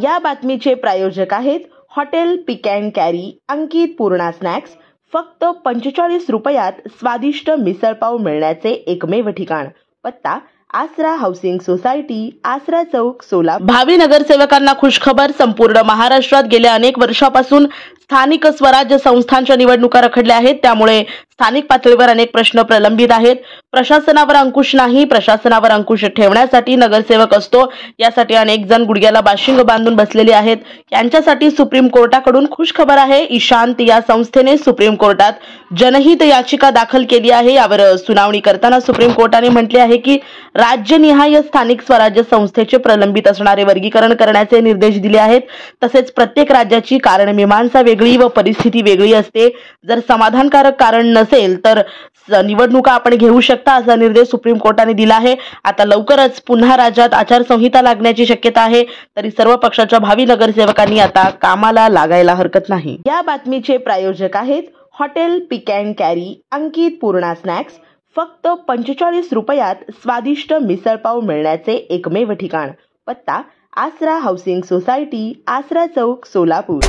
या बातमीचे प्रायोजक आहेत hotel pick and carry Ankit Purna snacks. फक्त 45 रुपयात स्वादिष्ट मिसळपाव मिळण्याचे एकमेव ठिकाण। पत्ता आसरा हाऊसिंग सोसायटी, आसरा चौक, सोलापूर। भावी नगरसेवकांना खुशखबर। संपूर्ण महाराष्ट्रात गेल्या अनेक वर्षापासून स्थानिक स्वराज्य संस्थांच्या निवडणुका रखडल्या आहेत। त्यामुळे स्थानिक पातळीवर अनेक प्रश्न प्रलंबित आहेत। प्रशासनावर अंकुश नाही। प्रशासनावर अंकुश ठेवण्यासाठी नगरसेवक असतो। यासाठी अनेक जण गुडघ्याला बाशिंग बांधून बसलेले आहेत। यांच्यासाठी सुप्रीम कोर्टाकडून खुशखबर आहे। ईशांत या संस्थेने सुप्रीम कोर्टात जनहित याचिका दाखल केली आहे। यावर सुनावणी करताना सुप्रीम कोर्टाने म्हटले आहे की राज्यनिहाय स्थानिक स्वराज्य संस्थेचे प्रलंबित असणारे वर्गीकरण करण्याचे निर्देश दिले आहेत। तसेच प्रत्येक राज्याची कारण मीमांसा वेगळी व परिस्थिती वेगळी असते। जर समाधानकारक कारण नसेल तर निवडणुका आपण घेऊ शकता असा निर्देश सुप्रीम कोर्टाने दिला आहे। आता लवकरच पुन्हा राज्यात आचारसंहिता लागण्याची शक्यता आहे। तरी सर्व पक्षाच्या भावी नगरसेवकांनी आता कामाला लागायला हरकत नाही। या बातमीचे प्रायोजक आहेत hotel pick and carry Ankit Purna snacks. फक्त 45 रुपयात स्वादिष्ट मिसळपाव मिळण्याचे एकमेव ठिकाण। पत्ता आसरा हाऊसिंग सोसायटी, आसरा चौक, सोलापूर।